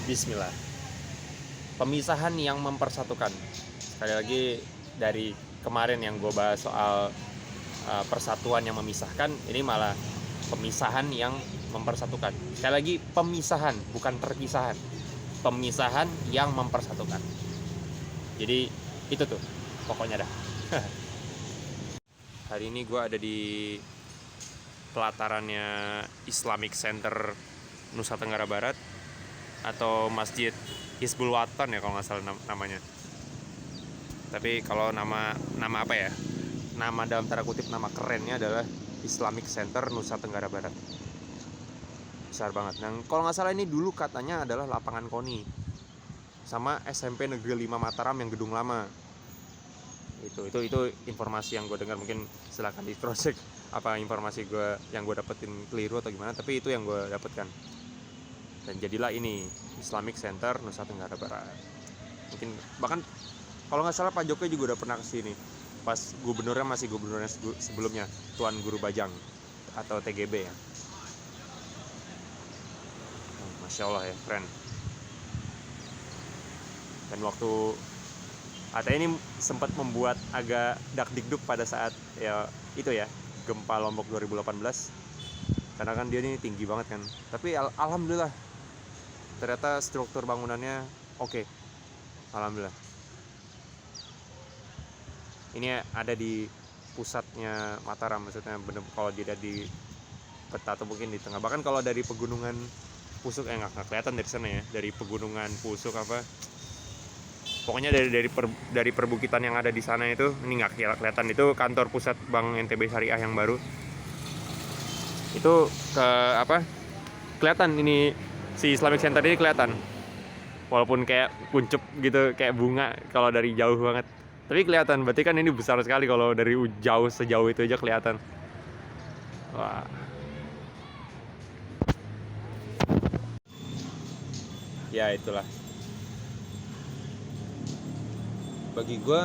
Bismillah. Pemisahan yang mempersatukan. Sekali lagi, dari kemarin yang gue bahas soal persatuan yang memisahkan, ini malah pemisahan yang mempersatukan. Sekali lagi, pemisahan, bukan perpisahan. Pemisahan yang mempersatukan. Jadi itu tuh pokoknya dah. Hari ini gue ada di pelatarannya Islamic Center Nusa Tenggara Barat, atau Masjid Hizbul Watan ya kalau nggak salah namanya. Tapi kalau nama apa ya, nama dalam tanda kutip, nama kerennya adalah Islamic Center Nusa Tenggara Barat. Besar banget. Dan kalau nggak salah ini dulu katanya adalah lapangan KONI sama SMP Negeri 5 Mataram yang gedung lama. Itu informasi yang gue dengar, mungkin silahkan di cross check apa informasi gue yang gue dapetin keliru atau gimana, tapi itu yang gue dapatkan. Dan jadilah ini Islamic Center Nusa Tenggara Barat. Mungkin bahkan kalau nggak salah Pak Jokowi juga udah pernah kesini pas gubernurnya masih gubernurnya sebelumnya, Tuan Guru Bajang atau TGB ya. Masya Allah ya, keren. Dan waktu ini sempat membuat agak dakdikduk pada saat ya itu ya, gempa Lombok 2018, karena kan dia ini tinggi banget kan. Tapi alhamdulillah ternyata struktur bangunannya oke. Alhamdulillah. Ini ada di pusatnya Mataram, maksudnya bener kalau dia ada di peta atau mungkin di tengah. Bahkan kalau dari pegunungan Pusuk nggak kelihatan dari sana ya, dari pegunungan Pusuk apa, pokoknya dari perbukitan yang ada di sana itu, ini nggak kelihatan. Itu kantor pusat Bank NTB Syariah yang baru. Itu ke apa? Kelihatan ini si Islamic Center ini kelihatan. Walaupun kayak kuncup gitu, kayak bunga kalau dari jauh banget. Tapi kelihatan, berarti kan ini besar sekali kalau dari jauh, sejauh itu aja kelihatan. Wah. Ya itulah. Bagi gue,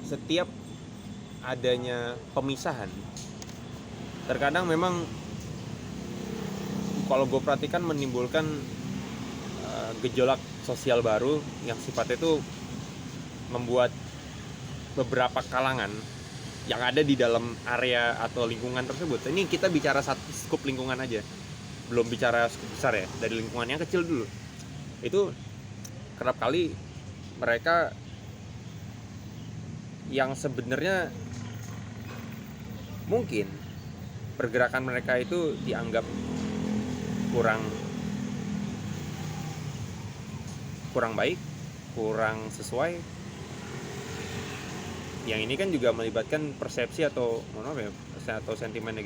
setiap adanya pemisahan, terkadang memang kalau gue perhatikan menimbulkan gejolak sosial baru yang sifatnya itu membuat beberapa kalangan yang ada di dalam area atau lingkungan tersebut. Ini kita bicara satu skup lingkungan aja, belum bicara skup besar ya, dari lingkungan yang kecil dulu. Itu kerap kali mereka yang sebenarnya mungkin pergerakan mereka itu dianggap kurang baik, kurang sesuai. Yang ini kan juga melibatkan persepsi atau sentimen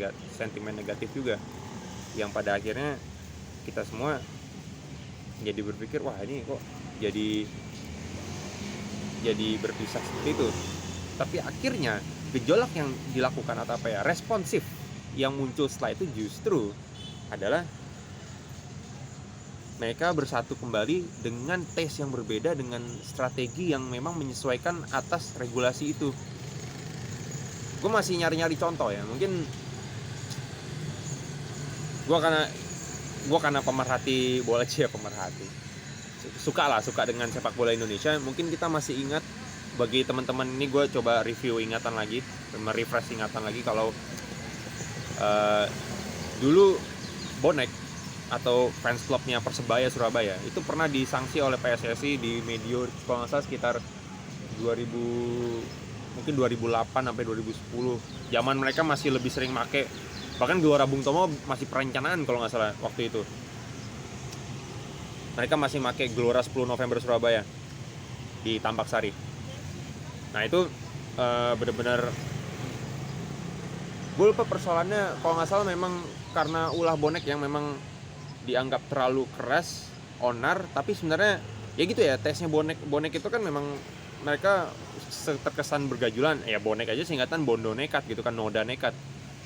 negatif juga, yang pada akhirnya kita semua jadi berpikir, wah ini kok jadi berpisah seperti itu. Tapi akhirnya gejolak yang dilakukan atau responsif yang muncul setelah itu justru adalah mereka bersatu kembali dengan taste yang berbeda, dengan strategi yang memang menyesuaikan atas regulasi itu. Gue masih nyari contoh ya. Mungkin gue karena pemerhati bola aja, suka dengan sepak bola Indonesia. Mungkin kita masih ingat, bagi teman-teman ini gue coba review ingatan lagi, merefresh ingatan lagi, kalau dulu bonek atau fans clubnya Persebaya Surabaya itu pernah disanksi oleh PSSI di medio, kalau nggak salah sekitar 2008 sampai 2010. Zaman mereka masih lebih sering make, bahkan Gelora Bung Tomo masih perencanaan kalau nggak salah waktu itu. Mereka masih make Gelora 10 November Surabaya di Tambak Sari. Nah itu benar-benar gue lupa persoalannya, kalau nggak salah memang karena ulah bonek yang memang dianggap terlalu keras, onar. Tapi sebenarnya ya gitu ya, tesnya bonek itu kan memang mereka terkesan bergajulan ya. Bonek aja singkatan bondo nekat gitu kan, noda nekat.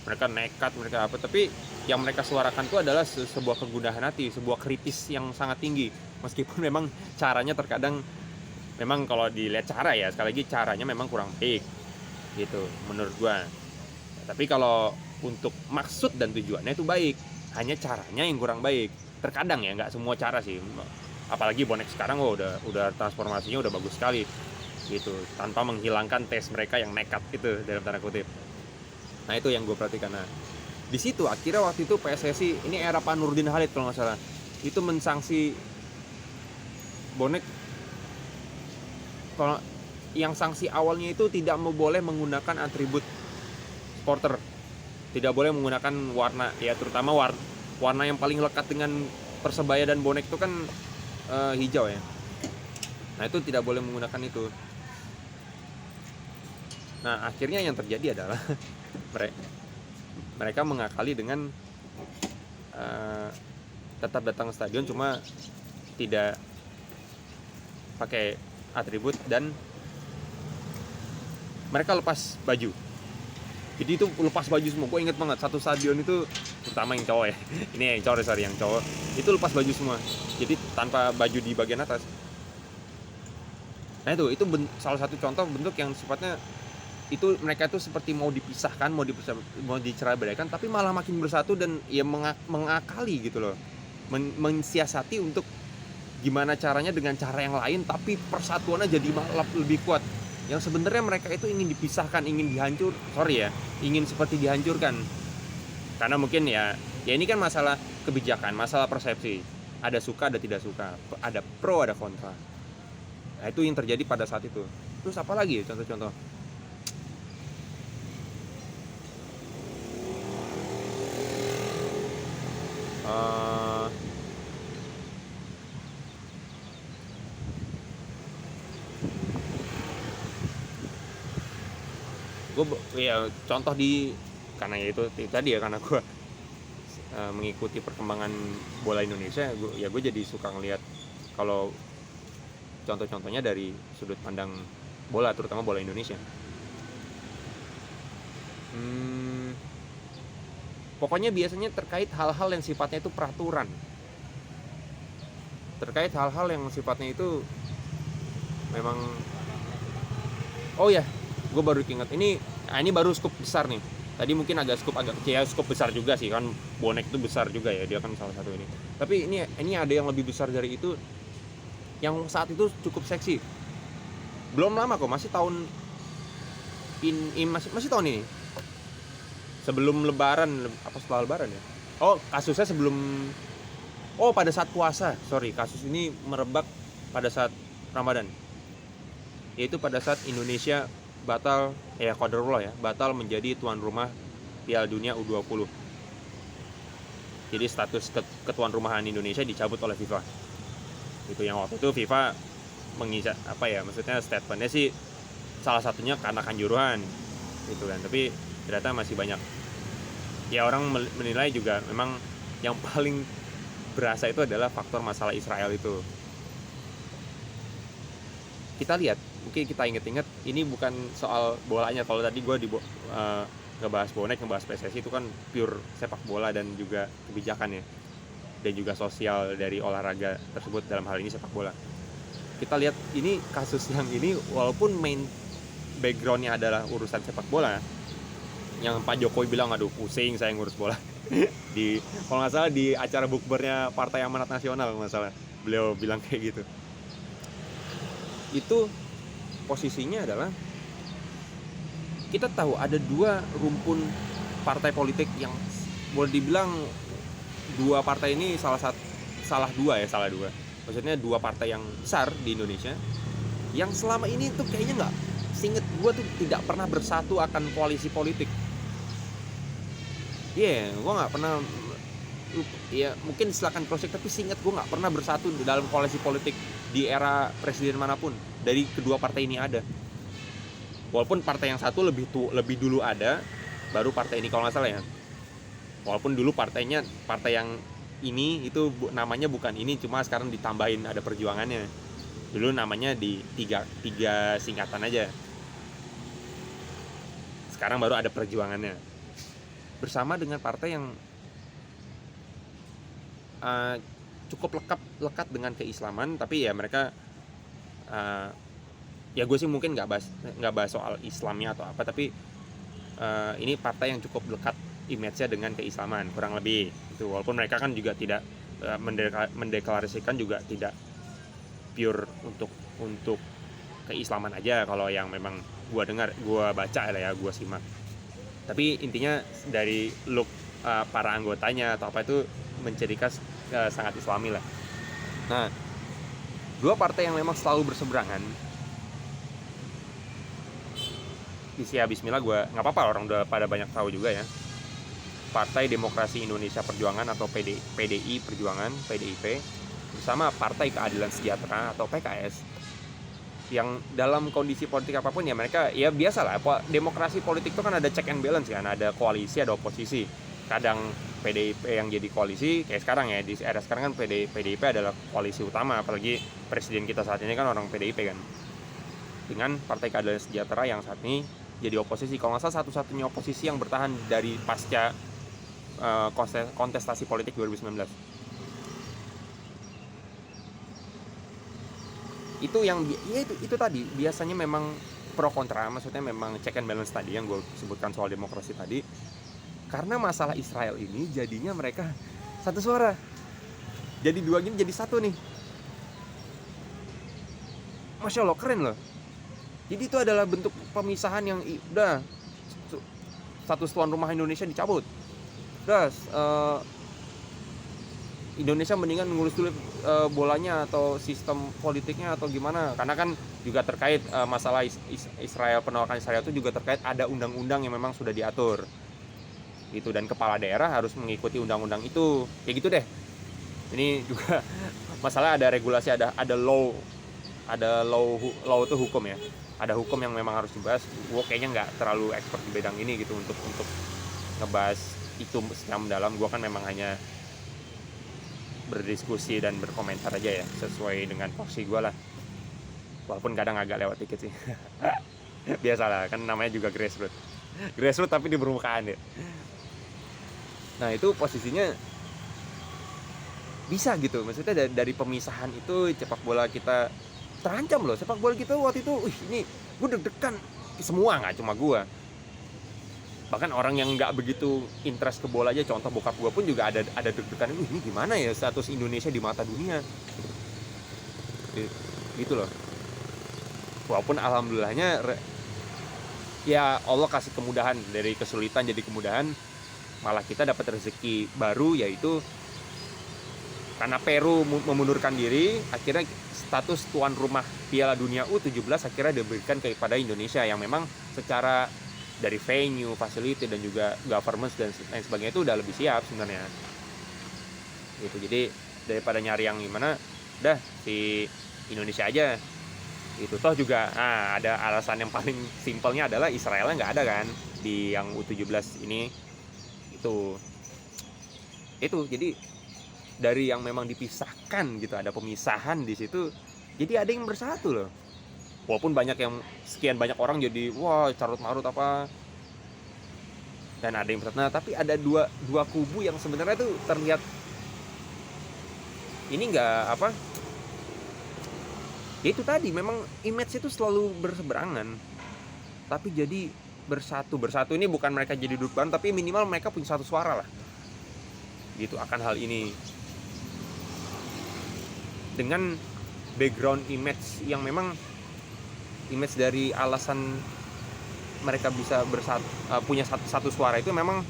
Mereka nekat, mereka apa, tapi yang mereka suarakan itu adalah sebuah kegundahan hati, sebuah kritis yang sangat tinggi. Meskipun memang caranya terkadang memang kalau dilihat cara ya, sekali lagi caranya memang kurang baik gitu menurut gua. Tapi kalau untuk maksud dan tujuannya itu baik, hanya caranya yang kurang baik. Terkadang ya, nggak semua cara sih. apalagi bonek sekarang udah transformasinya udah bagus sekali gitu, tanpa menghilangkan taste mereka yang nekat itu dalam tanda kutip. Nah itu yang gue perhatikan. Nah di situ akhirnya waktu itu PSSI, ini era Pak Nurdin Halid kalau nggak salah, itu mensanksi bonek. Kalau yang sanksi awalnya itu tidak boleh menggunakan atribut supporter, tidak boleh menggunakan warna, ya terutama warna yang paling lekat dengan Persebaya dan bonek itu kan hijau ya. Nah itu tidak boleh menggunakan itu. Nah akhirnya yang terjadi adalah mereka mengakali dengan tetap datang ke stadion, cuma tidak pakai atribut dan mereka lepas baju. Jadi itu lepas baju semua. Gue inget banget satu stadion itu, terutama yang cowok ya. Ini yang cowok, yang cowok itu lepas baju semua. Jadi tanpa baju di bagian atas. Nah itu salah satu contoh bentuk yang sifatnya itu mereka itu seperti mau dipisahkan, mau dicerai-beraikan, tapi malah makin bersatu dan ya mengakali gitu loh. Mensiasati untuk gimana caranya dengan cara yang lain, tapi persatuannya jadi malah lebih kuat. Yang sebenarnya mereka itu ingin dipisahkan, ingin ingin seperti dihancurkan. Karena mungkin ya ini kan masalah kebijakan, masalah persepsi. Ada suka, ada tidak suka, ada pro, ada kontra. Nah itu yang terjadi pada saat itu. Terus apa lagi contoh-contoh? Gue ya contoh karena ya itu tadi ya, karena gue mengikuti perkembangan bola Indonesia, gue jadi suka ngelihat kalau contoh-contohnya dari sudut pandang bola, terutama bola Indonesia. Pokoknya biasanya terkait hal-hal yang sifatnya itu peraturan, terkait hal-hal yang sifatnya itu memang, oh ya gue baru ingat ini baru skup besar nih. Tadi mungkin agak kecil, skup besar juga sih kan, bonek itu besar juga ya, dia kan salah satu ini. Tapi ini ada yang lebih besar dari itu, yang saat itu cukup seksi. Belum lama kok, masih tahun masih tahun ini, sebelum lebaran apa setelah lebaran ya. Kasusnya pada saat puasa. Kasus ini merebak pada saat Ramadan, yaitu pada saat Indonesia batal batal menjadi tuan rumah Piala Dunia U20. Jadi status ketuan rumahan Indonesia dicabut oleh FIFA. Itu yang waktu itu FIFA maksudnya statementnya sih salah satunya karena kanjuruhan gitu kan, tapi ternyata masih banyak ya orang menilai juga memang yang paling berasa itu adalah faktor masalah Israel itu. Kita lihat, mungkin kita inget-inget, ini bukan soal bolanya. Kalau tadi gue ngebahas bonek, ngebahas PSSI itu kan pure sepak bola dan juga kebijakan ya, dan juga sosial dari olahraga tersebut, dalam hal ini sepak bola. Kita lihat ini kasus yang ini, walaupun main backgroundnya adalah urusan sepak bola, yang Pak Jokowi bilang aduh pusing saya ngurus bola kalau nggak salah di acara bukbernya Partai Amanat Nasional kalau nggak salah, beliau bilang kayak gitu. Itu posisinya adalah kita tahu ada dua rumpun partai politik yang boleh dibilang dua partai ini salah dua. Maksudnya dua partai yang besar di Indonesia yang selama ini tuh kayaknya nggak, seinget gue tuh tidak pernah bersatu akan koalisi politik. Gue nggak pernah, ya mungkin silakan cross check, tapi seinget gue nggak pernah bersatu dalam koalisi politik di era presiden manapun dari kedua partai ini ada. Walaupun partai yang satu lebih dulu ada, baru partai ini kalau nggak salah ya. Walaupun dulu partai yang ini itu namanya bukan ini, cuma sekarang ditambahin ada perjuangannya. Dulu namanya di tiga singkatan aja. Sekarang baru ada perjuangannya. Bersama dengan partai yang cukup lekat dengan keislaman, tapi ya mereka ya gue sih mungkin nggak bahas soal Islamnya atau apa, tapi ini partai yang cukup lekat image-nya dengan keislaman kurang lebih itu. Walaupun mereka kan juga tidak mendeklarasikan juga tidak pure untuk keislaman aja kalau yang memang gua baca lah ya, gua simak. Tapi intinya dari look para anggotanya atau apa itu mencirikan sangat islami lah. Nah, dua partai yang memang selalu berseberangan. Bismillah, gue nggak apa-apa, orang udah pada banyak tahu juga ya. Partai Demokrasi Indonesia Perjuangan atau PDI Perjuangan, PDIP, bersama Partai Keadilan Sejahtera atau PKS, yang dalam kondisi politik apapun ya mereka ya biasa lah. Demokrasi politik itu kan ada check and balance kan, ada koalisi, ada oposisi. Kadang PDIP yang jadi koalisi, kayak sekarang ya, di era sekarang kan PDIP adalah koalisi utama, apalagi presiden kita saat ini kan orang PDIP kan, dengan Partai Keadilan Sejahtera yang saat ini jadi oposisi. Kalau nggak salah satu-satunya oposisi yang bertahan dari pasca kontestasi politik 2019. Itu yang ya itu tadi biasanya memang pro kontra, maksudnya memang check and balance tadi yang gue sebutkan soal demokrasi tadi. Karena masalah Israel ini jadinya mereka satu suara, jadi dua gini jadi satu nih. Masya Allah, keren loh. Jadi itu adalah bentuk pemisahan yang udah status tuan rumah Indonesia dicabut. Udah Indonesia mendingan ngurus dulu bolanya atau sistem politiknya atau gimana. Karena kan juga terkait masalah Israel, penolakan Israel itu juga terkait ada undang-undang yang memang sudah diatur. Gitu, dan kepala daerah harus mengikuti undang-undang itu. Kayak gitu deh. Ini juga masalah ada regulasi, ada law itu hukum ya. Ada hukum yang memang harus dibahas. Gue kayaknya nggak terlalu expert di bidang ini gitu untuk ngebahas itu secara mendalam. Gue kan memang hanya berdiskusi dan berkomentar aja ya, sesuai dengan porsi gue lah. Walaupun kadang agak lewat dikit sih. Biasalah, kan namanya juga grassroots tapi di permukaan ya. Nah itu posisinya bisa gitu, maksudnya dari pemisahan itu sepak bola kita terancam loh. Sepak bola kita waktu itu, ini gue deg-degan, semua, nggak cuma gue, bahkan orang yang nggak begitu interest ke bola aja, contoh bokap gue pun juga ada deg-degan, ini gimana ya status Indonesia di mata dunia gitu loh. Walaupun alhamdulillahnya ya Allah kasih kemudahan, dari kesulitan jadi kemudahan, malah kita dapat rezeki baru, yaitu karena Peru memundurkan diri, akhirnya status tuan rumah Piala Dunia U17 akhirnya diberikan kepada Indonesia, yang memang secara dari venue, facility, dan juga governance dan lain sebagainya itu udah lebih siap sebenarnya. Gitu. Jadi daripada nyari yang gimana, udah si Indonesia aja. Itu toh juga ada alasan yang paling simpelnya adalah Israelnya nggak ada kan di yang U17 ini. Itu jadi dari yang memang dipisahkan gitu, ada pemisahan di situ, jadi ada yang bersatu loh. Walaupun banyak yang sekian banyak orang jadi wah carut marut apa, dan ada yang bersatu. Nah tapi ada dua kubu yang sebenarnya tuh terlihat ini nggak apa ya, itu tadi memang image itu selalu berseberangan tapi jadi bersatu ini bukan mereka jadi duduk bareng, tapi minimal mereka punya satu suara lah gitu akan hal ini, dengan background image yang memang image dari alasan mereka bisa punya satu suara itu memang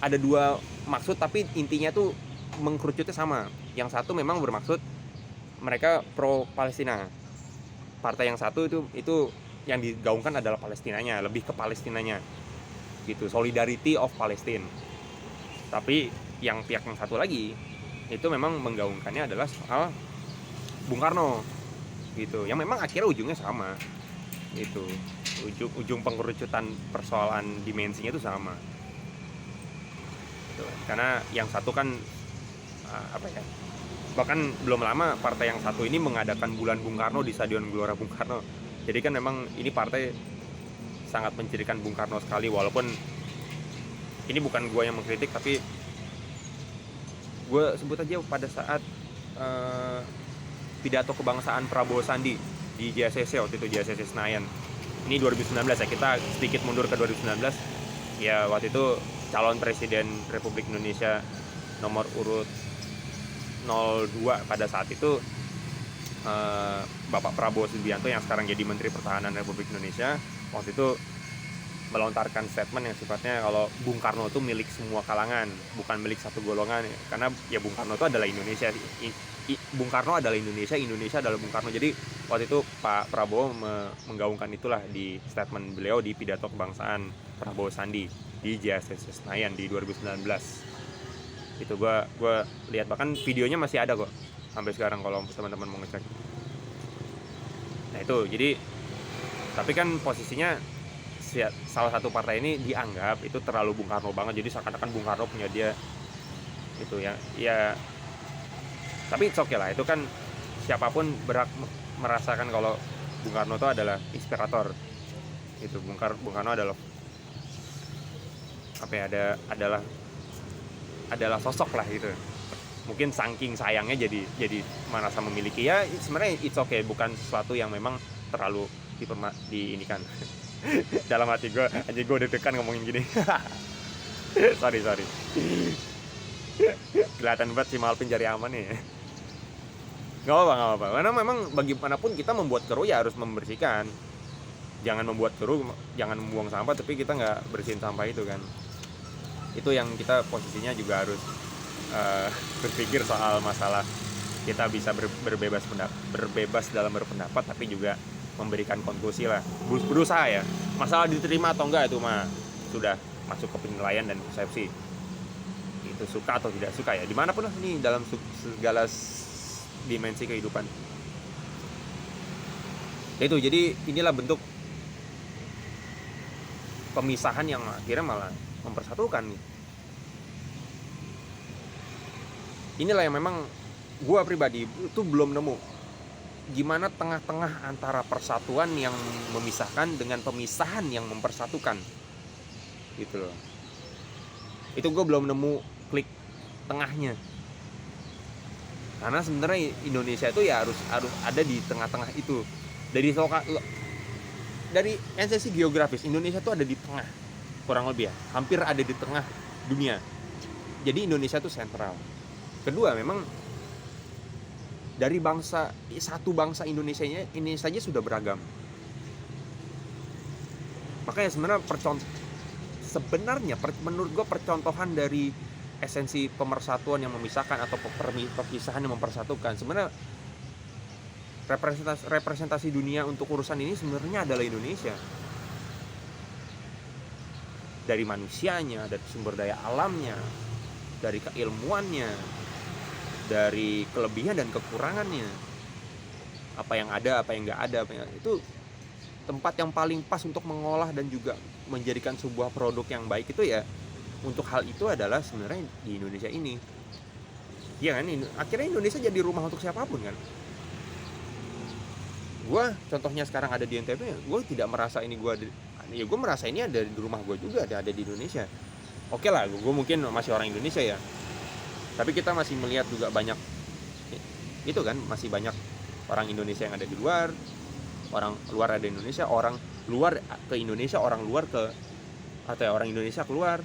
ada dua maksud, tapi intinya tuh mengkerucutnya sama. Yang satu memang bermaksud mereka pro Palestina, partai yang satu itu yang digaungkan adalah Palestinanya, lebih ke Palestinanya gitu, solidarity of Palestine. Tapi yang pihak yang satu lagi itu memang menggaungkannya adalah soal Bung Karno gitu, yang memang akhirnya ujungnya sama gitu, ujung pengerucutan persoalan dimensinya itu sama gitu. Karena yang satu kan bahkan belum lama partai yang satu ini mengadakan bulan Bung Karno di Stadion Gelora Bung Karno. Jadi kan memang ini partai sangat mencirikan Bung Karno sekali, walaupun ini bukan gue yang mengkritik, tapi gue sebut aja pada saat pidato kebangsaan Prabowo Sandi di JCC waktu itu, JCC Senayan. Ini 2019 ya, kita sedikit mundur ke 2019. Ya waktu itu calon presiden Republik Indonesia nomor urut 02 pada saat itu Bapak Prabowo Subianto yang sekarang jadi Menteri Pertahanan Republik Indonesia waktu itu melontarkan statement yang sifatnya kalau Bung Karno itu milik semua kalangan, bukan milik satu golongan, karena ya Bung Karno itu adalah Indonesia. Bung Karno adalah Indonesia, Indonesia adalah Bung Karno. Jadi waktu itu Pak Prabowo menggaungkan itulah di statement beliau di pidato kebangsaan Prabowo Sandi di JSS Senayan di 2019. Itu gue lihat, bahkan videonya masih ada kok sampai sekarang kalau teman-teman mau ngecek. Nah itu jadi, tapi kan posisinya salah satu partai ini dianggap itu terlalu Bung Karno banget, jadi seakan-akan Bung Karno punya dia itu ya tapi it's okay lah, itu kan siapapun berhak merasakan kalau Bung Karno itu adalah inspirator. Itu Bung Karno adalah apa ya, adalah sosok lah gitu. Mungkin saking sayangnya jadi merasa memiliki, ya sebenarnya it's okay, bukan sesuatu yang memang terlalu diinikan. Dalam hati gue, anjir gue deg-degan ngomongin gini. sorry kelihatan banget si Malvin jari aman nih. Gak apa-apa, karena memang bagaimanapun kita membuat keruh ya harus membersihkan. Jangan membuat keruh, jangan membuang sampah tapi kita nggak bersihin sampah itu kan. Itu yang kita posisinya juga harus berpikir soal masalah kita bisa berbebas dalam berpendapat, tapi juga memberikan konklusi lah, berusaha ya. Masalah diterima atau enggak itu mah sudah masuk ke penilaian dan persepsi, itu suka atau tidak suka ya, dimanapun lah ini dalam segala dimensi kehidupan. Itu jadi inilah bentuk pemisahan yang akhirnya malah mempersatukan. Inilah yang memang gue pribadi itu belum nemu gimana tengah-tengah antara persatuan yang memisahkan dengan pemisahan yang mempersatukan gitu loh. Itu gue belum nemu klik tengahnya, karena sebenarnya Indonesia itu ya harus ada di tengah-tengah itu. Dari esensi geografis Indonesia itu ada di tengah, kurang lebih ya, hampir ada di tengah dunia. Jadi Indonesia itu sentral. Kedua, memang dari satu bangsa Indonesia ini saja sudah beragam. Makanya sebenarnya menurut gue percontohan dari esensi pemersatuan yang memisahkan atau perpisahan yang mempersatukan, sebenarnya representasi dunia untuk urusan ini sebenarnya adalah Indonesia. Dari manusianya, dari sumber daya alamnya, dari keilmuannya, dari kelebihan dan kekurangannya, apa yang ada, apa yang nggak ada, itu tempat yang paling pas untuk mengolah dan juga menjadikan sebuah produk yang baik itu ya. Untuk hal itu adalah sebenarnya di Indonesia ini, ya kan? Akhirnya Indonesia jadi rumah untuk siapapun kan. Gue contohnya sekarang ada di NTB, gue tidak merasa ini gue merasa ini ada di rumah gue juga, ada di Indonesia. Oke lah, gue mungkin masih orang Indonesia ya, tapi kita masih melihat juga banyak itu kan, masih banyak orang Indonesia yang ada di luar, orang luar ada di Indonesia, orang luar ke Indonesia, orang luar ke, atau ya orang Indonesia keluar.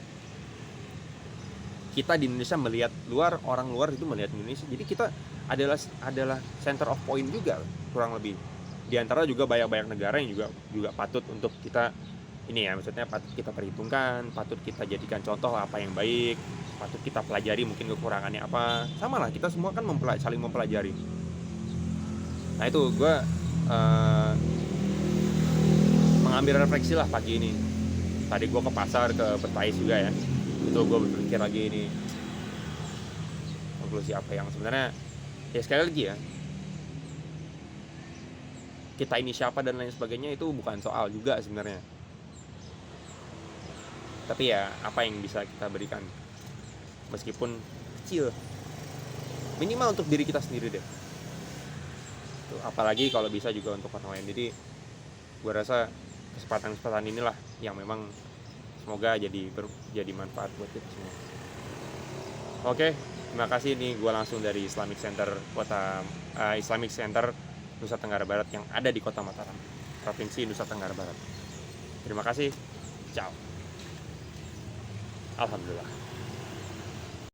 Kita di Indonesia melihat luar, orang luar itu melihat Indonesia. Jadi kita adalah center of point juga kurang lebih. Di antara juga banyak negara yang juga patut untuk kita ini ya, maksudnya patut kita perhitungkan, patut kita jadikan contoh apa yang baik, patut kita pelajari mungkin kekurangannya apa. Sama lah, kita semua kan saling mempelajari. Nah itu gue mengambil refleksi lah pagi ini. Tadi gue ke pasar, ke Betais juga ya, itu gue berpikir lagi ini konklusi apa yang sebenarnya ya, sekali lagi ya, kita ini siapa dan lain sebagainya itu bukan soal juga sebenarnya. Tapi ya apa yang bisa kita berikan, meskipun kecil, minimal untuk diri kita sendiri deh. Tuh, apalagi kalau bisa juga untuk orang lain. Jadi gue rasa kesempatan inilah yang memang semoga jadi manfaat buat kita semua. Oke, terima kasih. Nih gue langsung dari Islamic Center Nusa Tenggara Barat yang ada di Kota Mataram, Provinsi Nusa Tenggara Barat. Terima kasih. Ciao. Alhamdulillah.